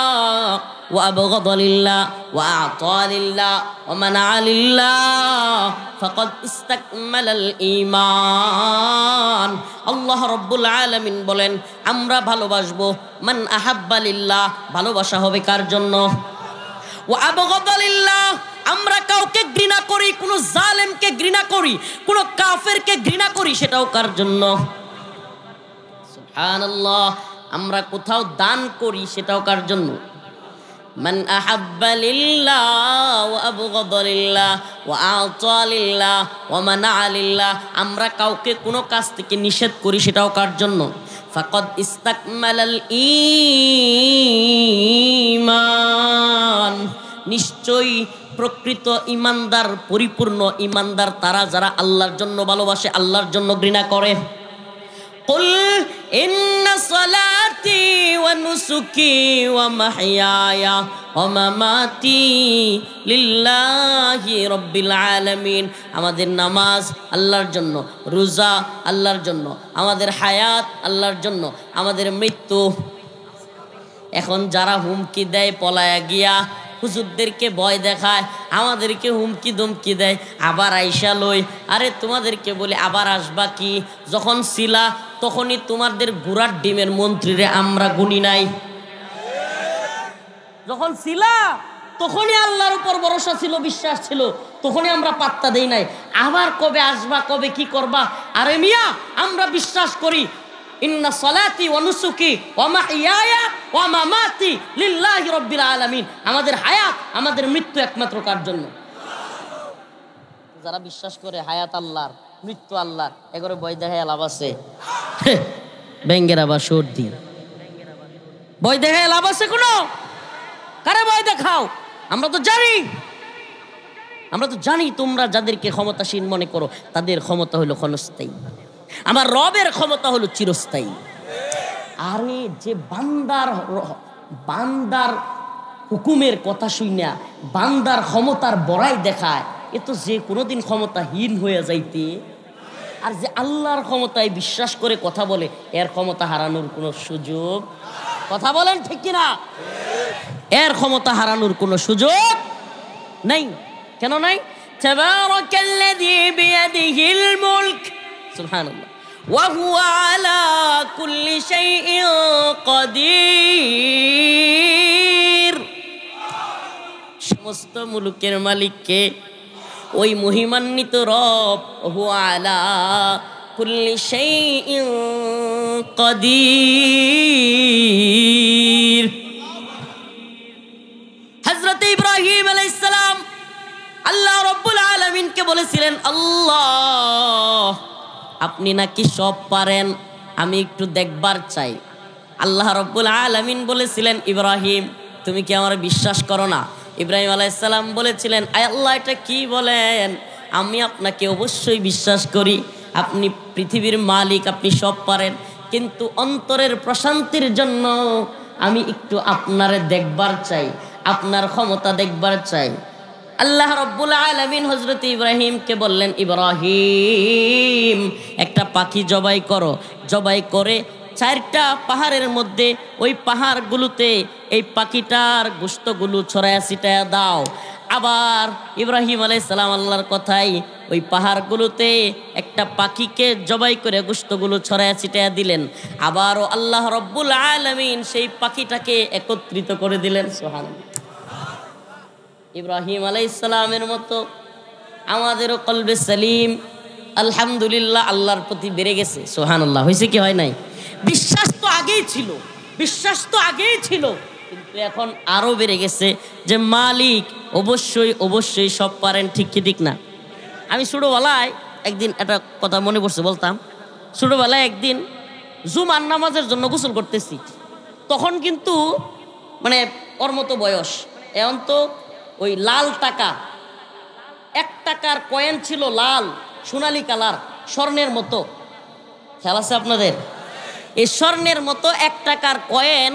ওয়া আবগাদা লিল্লাহ ওয়া আ'তা লিল্লাহ ওয়া মানা'a লিল্লাহ ফাকাদ ইসতাকমালাল ঈমান। আল্লাহ রাব্বুল আলামিন বলেন, আমরা ভালোবাসবো। মান আহাব্বা লিল্লাহ, ভালোবাসা হবে কার জন্য? ওয়া আবগাদা লিল্লাহ, আমরা কাউকে ঘৃণা করি, কোন জালেমকে ঘৃণা করি, কোন কাফেরকে ঘৃণা করি, সেটাও কার জন্য? সুবহানাল্লাহ। আমরা কোথাও দান করি, সেটাও কার জন্য? মান আহাব্বা লিল্লাহ ওয়া আবগাদা লিল্লাহ ওয়া আ'তা লিল্লাহ ওয়া মানা'a লিল্লাহ, আমরা কাউকে কোনো কাজ থেকে নিষেধ করি, সেটাও কার জন্য? ফাকাদ ইসতাকমালাল ঈমান, নিশ্চয়ই প্রকৃত ঈমানদার, পরিপূর্ণ ঈমানদার তারা যারা আল্লাহর জন্য ভালোবাসে, আল্লাহর জন্য ঘৃণা করে। কুল ইন্না সালাতি ওয়া নুসুকি ওয়া মাহইয়ায়া ওয়া মামাতি লিল্লাহি রাব্বিল আলামিন, আমাদের নামাজ আল্লাহর জন্য, রোজা আল্লাহর জন্য, আমাদের হায়াত আল্লাহর জন্য, আমাদের মৃত্যু। এখন যারা হুমকি দেয় পলায়া গিয়া, হুজুরদেরকে ভয় দেখায়, আমাদেরকে হুমকি ধমকি দেয়, আবার আইসা লই, আরে তোমাদেরকে বলি আবার আসবা কি? যখন ছিলা তখনই তোমাদের ঘোড়ার ডিমের মন্ত্রীরে আমরা গুনি নাই? যখন ছিলা তখনই আল্লাহর উপর ভরসা ছিল, বিশ্বাস ছিল, তখনই আমরা পাত্তা দেই নাই। আবার কবে আসবা, কবে কি করবা? আরে মিয়া, আমরা বিশ্বাস করি ইন্না সালাতি ওয়া নুসুকি ওয়া মাহইয়ায়া ওয়া মামাতি লিল্লাহি রাব্বিল আলামিন, আমাদের হায়াত, আমাদের মৃত্যু একমাত্র কার জন্য? যারা বিশ্বাস করে হায়াত আল্লাহর, মৃত্যু আল্লাহর, এগরে ভয় দেখায় লাভ আছে? ব্যাঙ্গের আবার সর্দি, ভয় দেখায় লাভ আছে কোনো? কারে ভয় দেখাও? আমরা তো জানি, আমরা তো জানি তোমরা যাদেরকে ক্ষমতাসীন মনে করো তাদের ক্ষমতা হলো ক্ষণস্থায়ী, আমার রবের ক্ষমতা হলো চিরস্থায়ী। আরে যে বান্দার হুকুমের কথা শুইনা বান্দার ক্ষমতার বড়াই দেখায়, এ তো যে কোনোদিন ক্ষমতাহীন হয়ে যাইতে। আর যে আল্লাহর ক্ষমতায় বিশ্বাস করে কথা বলে, এর ক্ষমতা হারানোর কোনো সুযোগ, কথা বলেন ঠিক কিনা, এর ক্ষমতা হারানোর কোনো সুযোগ নাই। কেন নাই? তাবারাকাল্লাযী বিয়াদিহিল মুলক, সুবহানাল্লাহ, ওয়া হুয়া আলা কুল্লি শাইইন কাদির। সমস্ত মুলুকের মালিককে, ওই মহিমান্বিত রব, হুয়া আলা কুল্লি শাইইন কাদির। হযরত ইব্রাহিম আলাইহিস সালাম আল্লাহ রাব্বুল আলামিনকে বলেছিলেন, আল্লাহ আপনি নাকি সব পারেন, আমি একটু দেখবার চাই। আল্লাহ রাব্বুল আলামিন বলেছিলেন, ইব্রাহিম তুমি কি আমার বিশ্বাস করো না? ইব্রাহিম আলাইহিস সালাম বলেছিলেন, আয় আল্লাহ এটা কি বলেন, আমি আপনাকে অবশ্যই বিশ্বাস করি, আপনি পৃথিবীর মালিক, আপনি সব পারেন, কিন্তু অন্তরের প্রশান্তির জন্য আমি একটু আপনারে দেখবার চাই, আপনার ক্ষমতা দেখবার চাই। আল্লাহ রাব্বুল আলামিন হযরত ইব্রাহিমকে বললেন, ইব্রাহিম একটা পাখি জবাই করো, জবাই করে 4টা পাহাড়ের মধ্যে, ওই পাহাড়গুলোতে এই পাখিটার গোশতগুলো ছড়ায়া ছিটায়া দাও। আবার ইব্রাহিম আলাইহিস সালাম আল্লাহর কথাই ওই পাহাড়গুলোতে একটা পাখিকে জবাই করে গোশতগুলো ছড়ায়া ছিটায়া দিলেন। আবারও আল্লাহ রাব্বুল আলামিন সেই পাখিটাকে একত্রিত করে দিলেন। সুবহানাল্লাহ। ইব্রাহিম আলাইহিস সালামের মতো আমাদেরও কলবে সালিম আলহামদুলিল্লাহ আল্লাহর প্রতি বেড়ে গেছে। সুবহানাল্লাহ। হয়েছে কি হয় নাই? বিশ্বাস তো আগেই ছিল, বিশ্বাস তো আগেই ছিল, কিন্তু এখন আরো বেড়ে গেছে যে মালিক অবশ্যই অবশ্যই সব পারেন। ঠিক কি ঠিক না? আমি ছোটবেলায় একদিন একটা কথা মনে পড়ছে, বলতাম। ছোটবেলায় একদিন জুমার নামাজের জন্য গোসল করতেছি, তখন কিন্তু মানে ওর মতো বয়স, এখন তো ওই লাল টাকা, 1 টাকার কয়েন ছিল, লাল সোনালি কালার, স্বর্ণের মতো। খেয়াল আছে আপনাদের? এই স্বর্ণের মতো 1 টাকার কয়েন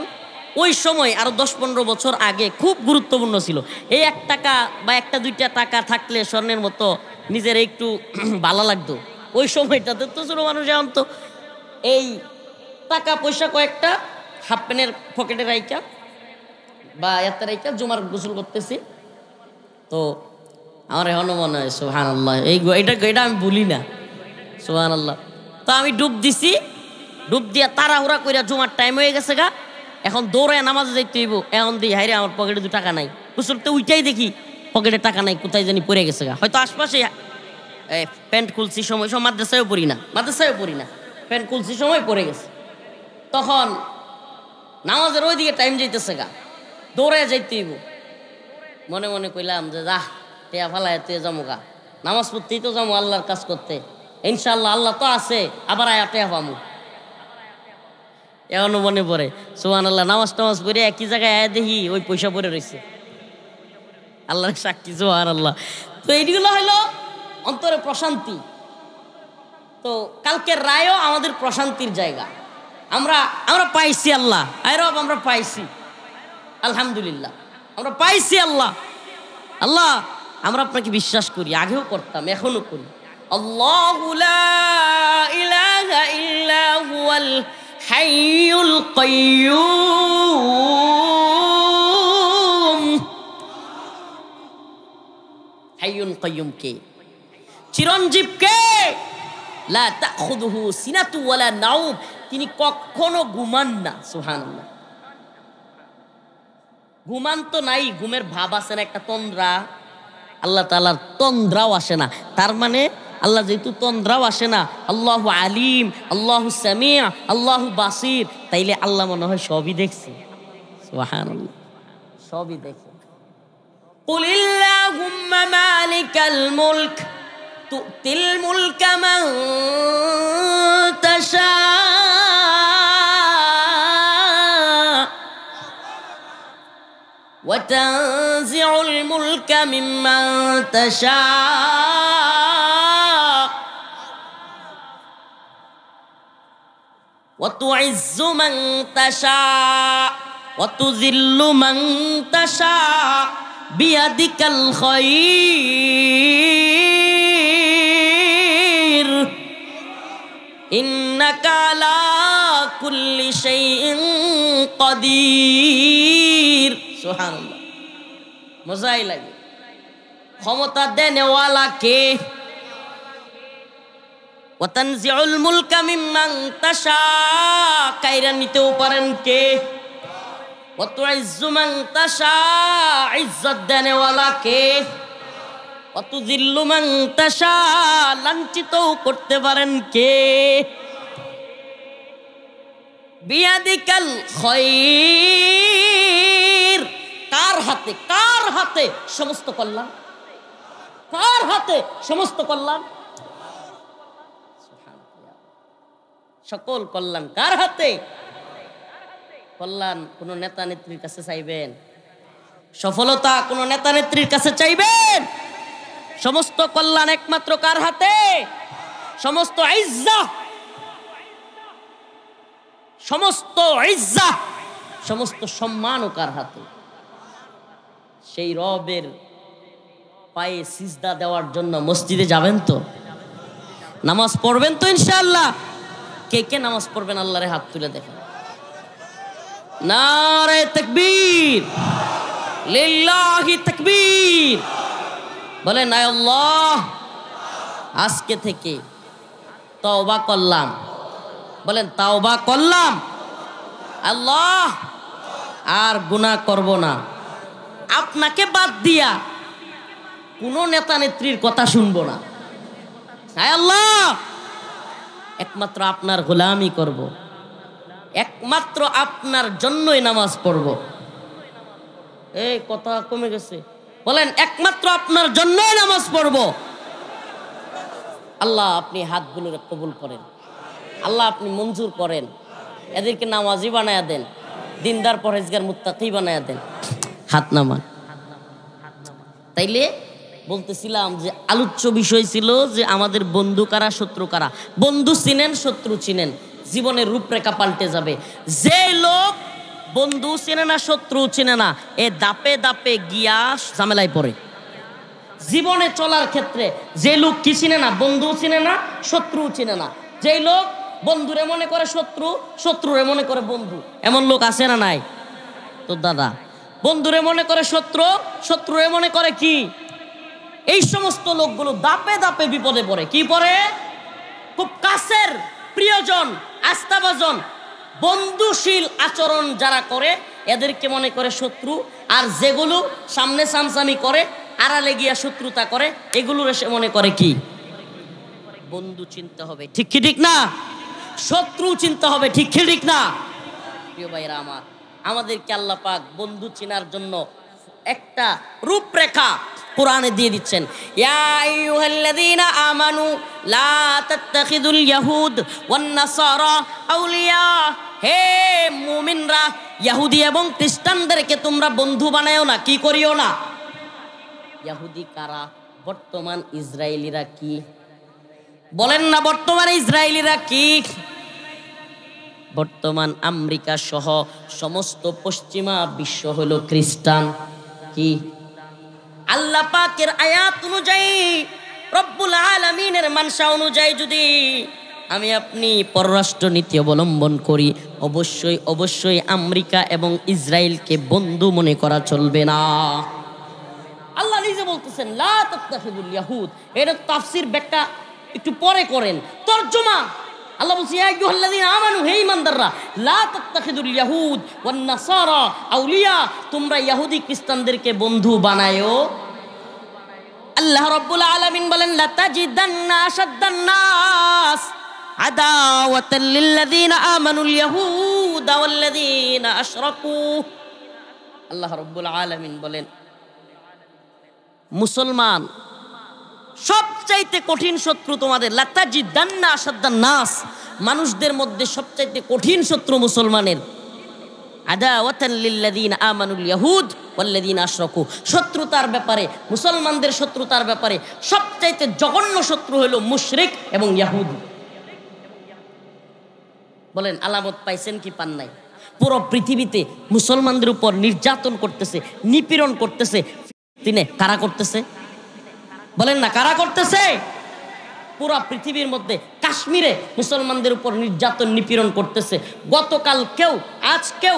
ওই সময় আরো 10-15 বছর আগে খুব গুরুত্বপূর্ণ ছিল। এই 1 টাকা বা 1-2টা টাকা থাকলে স্বর্ণের মতো নিজের একটু ভালো লাগতো ওই সময়টাতে। তো ছোট মানুষ এখন তো এই টাকা পয়সা কয়েকটা হাফ প্যান্টের পকেটে রাইকা বা এত রাইকা জুমার গোসল করতেছি। তো আমার এখনো মনে হয় সুবহানাল্লাহ, এটা আমি ভুলি না, সুবহানাল্লাহ। তো আমি ডুব দিছি, ডুব দিয়া তাড়াহুড়া কইরা জুমার টাইম হয়ে গেছে গা, এখন দৌড়ায় নামাজে যাইতে হইব। এখন দিই হাইরে আমার পকেটে 2 টাকা নাই, গোসলতে উইটাই দেখি পকেটে টাকা নাই, কোথায় জানি পড়ে গেছে গা। হয়তো আশপাশে প্যান্ট খুলছি সময়, সব মাদ্রাসায়ও পড়ি না, প্যান্ট খুলছি সময় পড়ে গেছে। তখন নামাজের ওইদিকে টাইম যাইতেছে গা, দৌড়ায় যাইতে হইব। মনে মনে কইলাম যে যা টেয়া ফালায় তুই যাবো গা, নামাজ পড়তেই তো যাবো, আল্লাহর কাজ করতে, ইনশাআল্লাহ আল্লাহ তো আছে, আবার আয়া টেয়া পামু। এখনো মনে পড়ে সুবহানাল্লাহ। নামাজ টামাজ পড়ে একই জায়গায় আয়া দেখি ওই পয়সা পড়ে রয়েছে, আল্লাহর সাক্ষী, সুবহানাল্লাহ। তো এইগুলো হলো অন্তরে প্রশান্তি। তো কালকের রায়ও আমাদের প্রশান্তির জায়গা। আমরা পাইছি আল্লাহ, আরব আমরা পাইছি, আলহামদুলিল্লাহ আমরা পাইছি আল্লাহ। আল্লাহ আমরা আপনাকে বিশ্বাস করি, আগেও করতাম, এখনো করি। আল্লাহু লা ইলাহা ইল্লা হুয়াল হাইয়ুল কাইয়্যুম। হাইয়ুল কাইয়্যুম কে? চিরঞ্জীব কে? লা তাখুযুহু সিনাতু ওয়ালা নাউম, তিনি কখনো ঘুমান না। সুবহানাল্লাহ। ঘুমান তো নাই, ঘুমের ভাব আছে না, একটা তন্দ্রা। আল্লাহ তাআলার তন্দ্রাও আসে না, তার মানে আল্লাহ যেহেতু তন্দ্রাও আসে না, আল্লাহু আলিম, আল্লাহু সামিআ, আল্লাহু বাসির, তাইলে আল্লাহ মনে হয় সবই দেখছে। সুবহানাল্লাহ, সবই দেখে। কুলিল্লাহুম্মা মালিকাল মুলক তুতিল মুলকা মান তাশা ওয়া তানজিউল মুলকা মিম্মান তাশা ওয়া তুইজ্জু মান তাশা ওয়া তুযিল্লু মান তাশা বিয়াদিকাল খায়র ইন্নাকা আলা কুল্লি শাইইন কাদির। সুবহানাল্লাহ, মজাই লাগে। ক্ষমতা দেনেওয়ালা কে? ওয়া তানজিউল মুলকা মিম্মান তাশা, কাইরা নিতেও পারেন কে? ওয়া তুইজ্জু মান তাশা, ইজ্জত দেনেওয়ালা কে? ওয়া তুযিল্লু মান তাশা, লাঞ্ছিতও করতে পারেন কে? বিয়াদিকাল খায়র, কার হাতে? কার হাতে সমস্ত কল্যাণ? কার হাতে সমস্ত কল্যাণ? সকল কল্যাণ কার হাতে? কল্যাণ কোন নেতা নেত্রীর কাছে চাইবেন? সফলতা কোন নেতা নেত্রীর কাছে চাইবেন? সমস্ত কল্যাণ একমাত্র কার হাতে? সমস্ত ইজ্জত, সমস্ত ইজ্জত, সমস্ত সম্মানও কার হাতে? সেই রবের পায়ে সিজদা দেওয়ার জন্য মসজিদে যাবেন তো? নামাজ পড়বেন তো ইনশাআল্লাহ? কে কে নামাজ পড়বেন আল্লাহরে হাত তুলে দেখেন। নারে তাকবীর, লিল্লাহি তাকবীর। বলেন আয় আল্লাহ, আজকে থেকে তওবা করলাম। বলেন তওবা করলাম আল্লাহ, আর গুনাহ করব না। আপনাকে বাদ দিয়া কোনো নেতা নেত্রীর কথা শুনবো না। আয় আল্লাহ, একমাত্র আপনার গোলামি করব, একমাত্র আপনার জন্যই নামাজ পড়ব। এই কথা কমে গেছে। বলেন একমাত্র আপনার জন্যই নামাজ পড়ব। আল্লাহ আপনি হাতগুলো কবুল করেন, আল্লাহ আপনি মঞ্জুর করেন। এদেরকে নামাজি বানায়া দেন, দিনদার পরহেজগার মুত্তাকি বানায়া দেন। হাত নামান। তাইলে বলতেছিলাম যে আলোচ্য বিষয় ছিল যে আমাদের বন্ধু কারা, শত্রু কারা। বন্ধু চিনেন, শত্রু চিনেন, জীবনের রূপরেখা পাল্টে যাবে। যে লোক বন্ধু চিনে না, শত্রু চিনে না, এ দাপে দাপে গিয়া ঝামেলায় পড়ে। জীবনে চলার ক্ষেত্রে যে লোক কি চিনে না, বন্ধু চিনে না, শত্রু চিনে না, যে লোক বন্ধুরে মনে করে শত্রু, শত্রুরে মনে করে বন্ধু, এমন লোক আছে না নাই? তো দাদা, বন্ধুরে মনে করে শত্রু, শত্রুরে মনে করে কি? এই সমস্ত লোকগুলো দাপে দাপে বিপদে পড়ে। কি পড়ে? খুব কাছের প্রিয়জন, আস্থাভাজন, বন্ধুশীল আচরণ যারা করে এদেরকে মনে করে শত্রু, আর যেগুলো সামনে সামসামি করে, আড়ালে গিয়া শত্রুতা করে, এগুলোর এসে মনে করে কি? বন্ধু চিনতে হবে, ঠিক কি ঠিক না? শত্রু চিনতে হবে, ঠিক কি ঠিক না? প্রিয় ভাইরা আমার, আমাদেরকে আল্লাহ পাক বন্ধু চিনার জন্য একটা রূপরেখা কোরআনে দিয়ে দিচ্ছেন। ইয়া আইয়ুহাল্লাযীনা আমানু লা তাত্তাখিযুল ইয়াহুদ ওয়ান নাসারা আউলিয়া, হে মুমিনরা, ইহুদি এবং খ্রিস্টানদেরকে তোমরা বন্ধু বানায়ও না। কি করিও না? ইহুদি কারা? বর্তমান ইসরায়েলিরা। কি বলেন না? বর্তমান ইসরায়েলিরা কি? বর্তমান আমেরিকা সহ সমস্ত পশ্চিমা বিশ্ব হলো খ্রিস্টান। কি আল্লাহ পাকের আয়াত অনুযায়ী, রব্বুল আলামিনের মানসা অনুযায়ী যদি আমি আপনি পররাষ্ট্র নীতি অবলম্বন করি, অবশ্যই অবশ্যই আমেরিকা এবং ইসরায়েলকে বন্ধু মনে করা চলবে না। আল্লাহ নিজে বলতেছেন লা তাত্তাখিযুল ইয়াহুদ। এর তাফসীর ব্যাখ্যা একটু পরে করেন, তরজমা। আল্লাহ বলছে ইয়া আইয়ুহাল্লাযীনা আমানু, হে ঈমানদাররা, লা তাত্তাখিযুল ইয়াহুদ ওয়ান নাসারা আউলিয়া, তোমরা ইহুদি খ্রিস্টানদেরকে বন্ধু বানায়ো। আল্লাহ রাব্বুল আলামিন বলেন লাতাজিদান্না আশাদ্দান নাস আদাওয়াতাল লিল্লাযীনা আমানুল ইয়াহুদা ওয়াল্লাযীনা আশরাকু। আল্লাহ রাব্বুল আলামিন বলেন মুসলমান সবচাইতে কঠিন শত্রু তোমাদের। লাতাজিদান্না আশাদ্দান নাস, মানুষদের মধ্যে সবচাইতে কঠিন শত্রু মুসলমানের। আদাওয়াতান লিল্লাযীনা আমানুল ইয়াহুদ ওয়াল্লাযীনা আশরাকু, শত্রুতার ব্যাপারে, মুসলমানদের শত্রুতার ব্যাপারে সবচাইতে জঘন্য শত্রু হলো মুশরিক এবং ইহুদি। বলেন আলামত পাইছেন কি পান নাই? পুরো পৃথিবীতে মুসলমানদের উপর নির্যাতন করতেছে, নিপীড়ন করতেছে, তিনি কারা করতেছে? বলেন না কারা করতেছে? পুরা পৃথিবীর মধ্যে কাশ্মীরে মুসলমানদের উপর নির্যাতন নিপীড়ন করতেছে। গতকাল কেউ আজকেও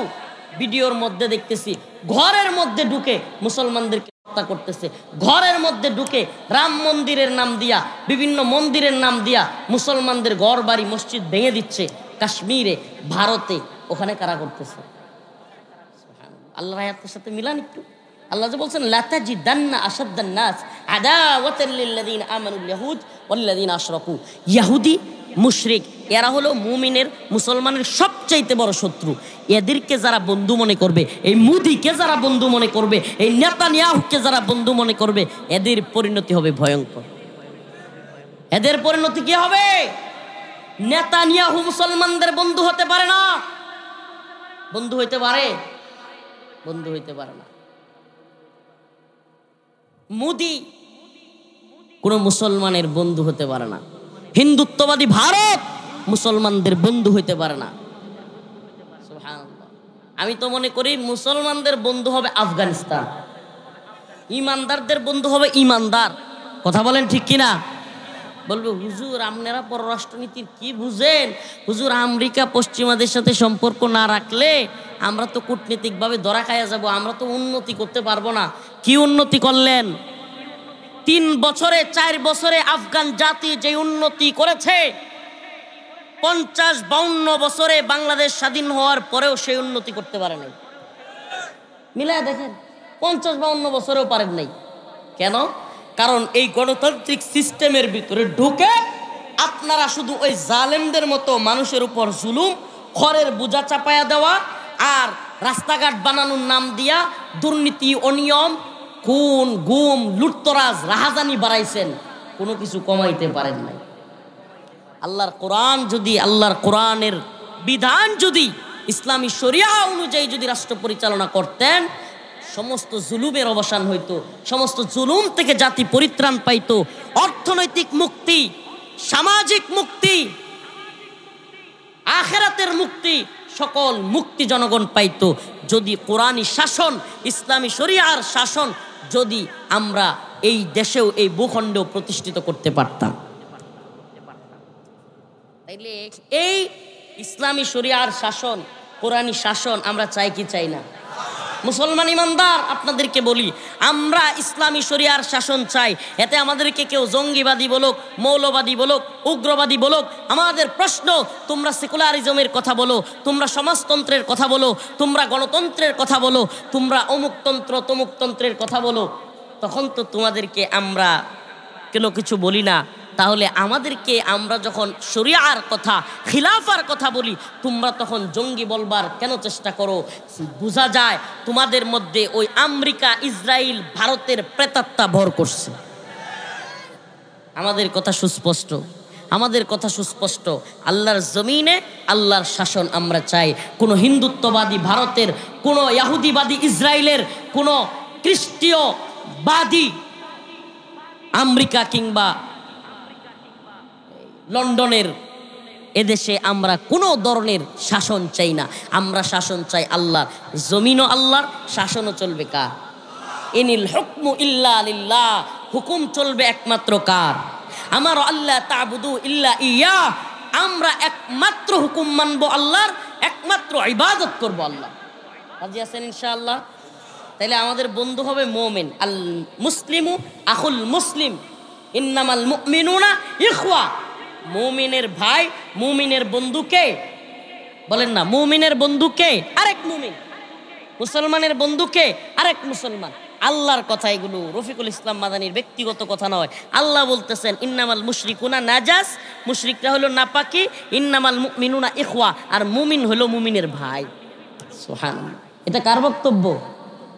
ভিডিওর মধ্যে দেখতেছি ঘরের মধ্যে ঢুকে মুসলমানদেরকে হত্যা করতেছে। ঘরের মধ্যে ঢুকে রাম মন্দিরের নাম দিয়া, বিভিন্ন মন্দিরের নাম দিয়া মুসলমানদের ঘর বাড়ি মসজিদ ভেঙে দিচ্ছে। কাশ্মীরে, ভারতে, ওখানে কারা করতেছে? আল্লাহর আয়াতের সাথে মিলান একটু। আল্লাহ যে বলছেন লাতাজিদান্না আশাদ্দান নাস আদাওয়াতাল লিল্লাযিনা আমানুল ইয়াহুদ ওয়াল্লাযিনা আশরাকু। ইহুদি মুশরিক এরা হলো মুমিনের, মুসলমানের সবচাইতে বড় শত্রু। এদেরকে যারা বন্ধু মনে করবে, এই মোদিকে যারা বন্ধু মনে করবে, এই নেতানিয়াহুকে যারা বন্ধু মনে করবে, এদের পরিণতি হবে ভয়ঙ্কর। এদের পরিণতি কি হবে? নেতানিয়াহু মুসলমানদের বন্ধু হতে পারে না। বন্ধু হইতে পারে? বন্ধু হইতে পারে না। মোদি কোন মুসলমানের বন্ধু হতে পারে না। হিন্দুত্ববাদী ভারত মুসলমানদের বন্ধু হইতে পারে না। সুবহানাল্লাহ। আমি তো মনে করি মুসলমানদের বন্ধু হবে আফগানিস্তান, ইমানদারদের বন্ধু হবে ইমানদার। কথা বলেন ঠিক কিনা? বলবে হুজুর আপনারা পররাষ্ট্রনীতির কি বুঝেন? হুজুর আমেরিকা পশ্চিমাদের সাথে সম্পর্ক না রাখলে আমরা তো কূটনীতিকভাবে ধরা খাইয়া যাব, আমরা তো উন্নতি করতে পারবো না। কি উন্নতি করলেন? 3 বছরে 4 বছরে আফগান জাতি যে উন্নতি করেছে, 50-52 বছরে বাংলাদেশ স্বাধীন হওয়ার পরেও সেই উন্নতি করতে পারে নাই। মিলায় দেখেন, 50-52 বছরেও পারেন নাই। কেন? কারণ এই গণতান্ত্রিক সিস্টেমের ভিতরে ঢুকে আপনারা শুধু ওই জালেমদের মতো মানুষের উপর জুলুম, খড়ের বোঝা চাপায়া দেওয়া আর রাস্তাঘাট বানানোর নাম দিয়া দুর্নীতি, অনিয়ম, খুন, গুম, লুটতরাজ, রাহাজানি বাড়াইছেন, কোনো কিছু কমাইতে পারেন নাই। আল্লাহর কোরআন যদি, আল্লাহর কোরআনের বিধান যদি ইসলামী শরিয়া অনুযায়ী যদি রাষ্ট্র পরিচালনা করতেন, সমস্ত জুলুমের অবসান হইতো, সমস্ত জুলুম থেকে জাতি পরিত্রাণ পাইতো, অর্থনৈতিক মুক্তি, সামাজিক মুক্তি, আখিরাতের মুক্তি, সকল মুক্তি জনগণ পাইতো যদি কোরআনী শাসন, ইসলামী শরিয়ার শাসন যদি আমরা এই দেশেও, এই ভূখণ্ডেও প্রতিষ্ঠিত করতে পারতাম। তাইলে এই ইসলামী শরিয়ার শাসন, কোরআনী শাসন আমরা চাই কি চাই না? মুসলমান ইমানদার আপনাদেরকে বলি, আমরা ইসলামী শরিয়ার শাসন চাই। এতে আমাদেরকে কেউ জঙ্গিবাদী বলুক, মৌলবাদী বলুক, উগ্রবাদী বলুক, আমাদের প্রশ্ন, তোমরা সেকুলারিজমের কথা বলো, তোমরা সমাজতন্ত্রের কথা বলো, তোমরা গণতন্ত্রের কথা বলো, তোমরা অমুকতন্ত্র তমুকতন্ত্রের কথা বলো, তখন তো তোমাদেরকে আমরা কেন কিছু বলি না। তাহলে আমাদেরকে, আমরা যখন শরিয়ার কথা, খিলাফার কথা বলি, তোমরা তখন জঙ্গি বলবার কেন চেষ্টা করো? বোঝা যায় তোমাদের মধ্যে ওই আমেরিকা, ইসরায়েল, ভারতের প্রেতাত্মা ভর করছে। আমাদের কথা সুস্পষ্ট, আমাদের কথা সুস্পষ্ট। আল্লাহর জমিনে আল্লাহর শাসন আমরা চাই। কোনো হিন্দুত্ববাদী ভারতের, কোনো ইহুদিবাদী ইসরায়েলের, কোনো খ্রিস্টীয়বাদী আমেরিকা কিংবা লন্ডনের এদেশে আমরা কোনো ধরনের শাসন চাই না। আমরা শাসন চাই আল্লাহর। জমিনও আল্লাহর, শাসনও চলবে কার? ইনিল হুকমু ইল্লা লিল্লাহ। হুকুম চলবে একমাত্র কার? আমার আল্লাহ তা'বুদু ইল্লা ইয়া। আমরা একমাত্র হুকুম মানবো আল্লাহর, একমাত্র ইবাদত করবো আল্লাহ। রাজি আছেন ইনশাআল্লাহ? তাইলে আমাদের বন্ধু হবে মুমিন। আল মুসলিমু আখুল মুসলিম, ইন্নামাল মুমিনুনা ইখওয়া। মুমিনের ভাই, মুমিনের বন্ধু কে? বলেন না, মুমিনের বন্ধু কে? আরেক মুমিন। মুসলমানের বন্ধু কে? আরেক মুসলমান। আল্লাহর কথা এগুলো, রফিকুল ইসলাম মাদানির ব্যক্তিগত কথা নয়। আল্লাহ বলতেছেন ইন্নামাল মুশরিকুনা নাজাস, মুশরিকরা হলো নাপাকি, ইন্নামাল মুমিনুনা ইখওয়া, আর মুমিন হলো মুমিনের ভাই। সুবহানাল্লাহ। এটা কার বক্তব্য?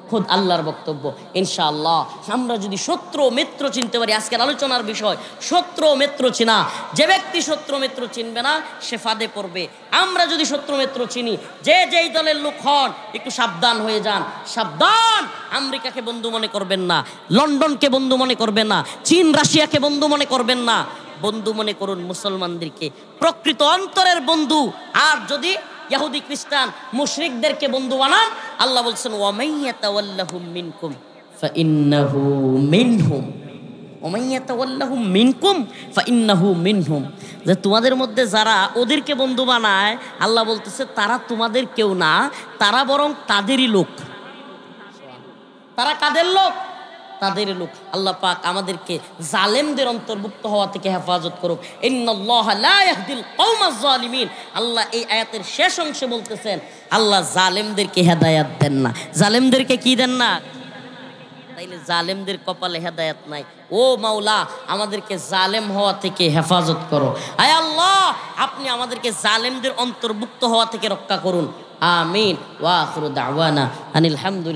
খুদ আল্লাহর বক্তব্য। ইনশাআল্লাহ আমরা যদি শত্রু মিত্র চিনতে পারি, আজকের আলোচনার বিষয় শত্রু মিত্র চিনা। যে ব্যক্তি শত্রু মিত্র চিনবে না সে ফাঁদে পড়বে। আমরা যদি শত্রু মিত্র চিনি, যে যেই দলের লোক হন, একটু সাবধান হয়ে যান। সাবধান, আমেরিকাকে বন্ধু মনে করবেন না, লন্ডনকে বন্ধু মনে করবেন না, চীন রাশিয়াকে বন্ধু মনে করবেন না। বন্ধু মনে করুন মুসলমানদেরকে, প্রকৃত অন্তরের বন্ধু। আর যদি ইহুদি খ্রিস্টান মুশরিকদেরকে বন্ধু বানান, আল্লাহ বলছেন ওয়ামাইয়াতাওয়াল্লাহুম মিনকুম ফাইন্নাহু মিনহুম, ওয়ামাইয়াতাওয়াল্লাহুম মিনকুম ফাইন্নাহু মিনহুম। যে তোমাদের মধ্যে যারা ওদেরকে বন্ধু বানায়, আল্লাহ বলতেছে তারা তোমাদের কেউ না, তারা বরং তাদেরই লোক। তারা কাদের লোক? তাদের লোক। আল্লাহ পাক আমাদেরকে জালেমদের অন্তর্ভুক্ত হওয়া থেকে হেফাজত করুক। ইন্নাল্লাহা লা ইয়াহদিল কওমাজ জালিমিন। আল্লাহ এই আয়াতের শেষ অংশে বলতেছেন আল্লাহ জালেমদেরকে হেদায়েত দেন না। জালেমদেরকে কি দেন না? তাইলে জালেমদের কপালে হেদায়েত নাই। ও মাওলা, আমাদেরকে জালেম হওয়া থেকে হেফাজত করো। আয় আল্লাহ, আপনি আমাদেরকে জালেমদের অন্তর্ভুক্ত হওয়া থেকে রক্ষা করুন। আমিন। ওয়া আখিরু দাওয়ানা আনিল হামদুলিল্লাহ।